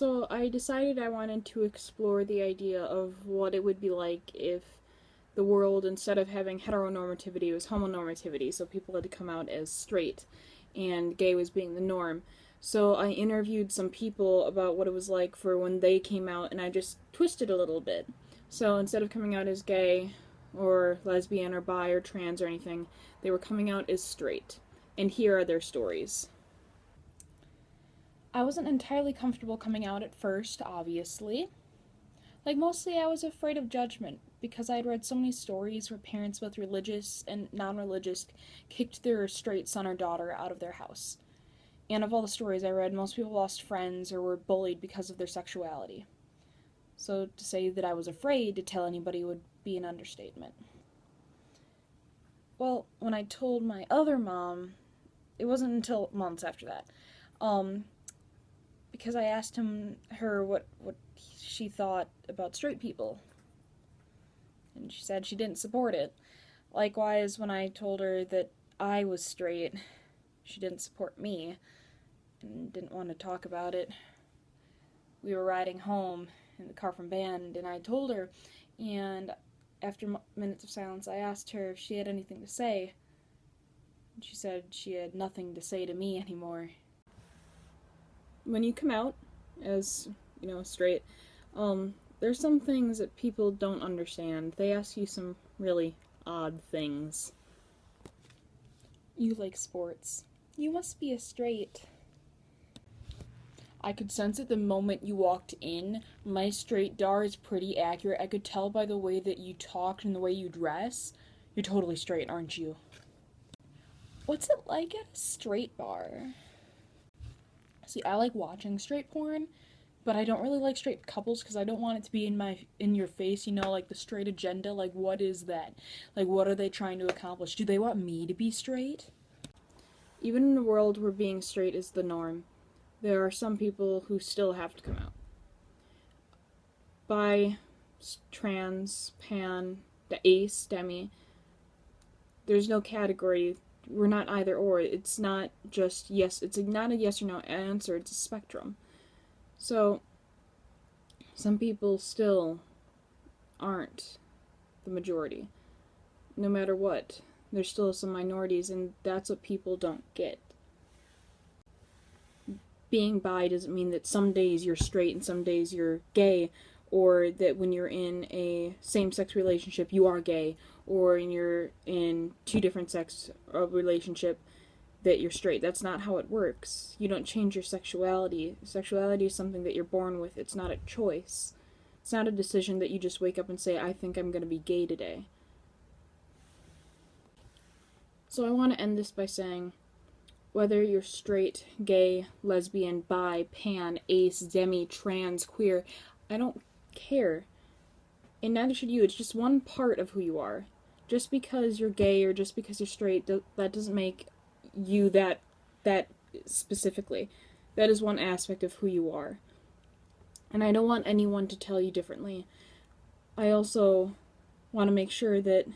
So I decided I wanted to explore the idea of what it would be like if the world, instead of having heteronormativity, was homonormativity, so people had to come out as straight, and gay was being the norm. So I interviewed some people about what it was like for when they came out, and I just twisted a little bit. So instead of coming out as gay, or lesbian, or bi, or trans, or anything, they were coming out as straight. And here are their stories. I wasn't entirely comfortable coming out at first, obviously. Mostly I was afraid of judgment, because I had read so many stories where parents, both religious and non religious, kicked their straight son or daughter out of their house. And of all the stories I read, most people lost friends or were bullied because of their sexuality. So to say that I was afraid to tell anybody would be an understatement. Well, when I told my other mom, it wasn't until months after that. Because I asked her what she thought about straight people, and she said she didn't support it. Likewise, when I told her that I was straight, she didn't support me and didn't want to talk about it. We were riding home in the car from band, and I told her, and after minutes of silence, I asked her if she had anything to say. And she said she had nothing to say to me anymore. When you come out as, straight, there's some things that people don't understand. They ask you some really odd things. You like sports. You must be a straight. I could sense it the moment you walked in. My straight dar is pretty accurate. I could tell by the way that you talked and the way you dress. You're totally straight, aren't you? What's it like at a straight bar? See, I like watching straight porn, but I don't really like straight couples because I don't want it to be in your face, the straight agenda. What is that? What are they trying to accomplish? Do they want me to be straight? Even in a world where being straight is the norm, there are some people who still have to come out. Bi, trans, pan, ace, demi, there's no category. We're not either or. It's not just yes. It's not a yes or no answer. It's a spectrum. So, some people still aren't the majority. No matter what, there's still some minorities, and that's what people don't get. Being bi doesn't mean that some days you're straight and some days you're gay, or that when you're in a same-sex relationship you are gay, or you're in two different sex relationship that you're straight. That's not how it works. You don't change your sexuality. Sexuality is something that you're born with. It's not a choice. It's not a decision that you just wake up and say, I think I'm going to be gay today. So I want to end this by saying, whether you're straight, gay, lesbian, bi, pan, ace, demi, trans, queer, I don't care. And neither should you. It's just one part of who you are. Just because you're gay or just because you're straight, that doesn't make you that specifically. That is one aspect of who you are. And I don't want anyone to tell you differently. I also want to make sure that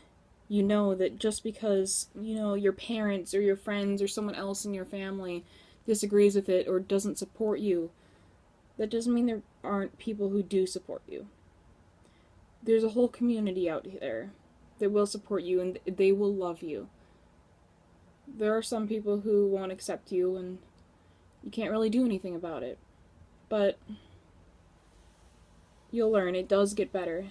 you know that just because, your parents or your friends or someone else in your family disagrees with it or doesn't support you, that doesn't mean there aren't people who do support you. There's a whole community out there that will support you and they will love you. There are some people who won't accept you and you can't really do anything about it. But you'll learn. It does get better.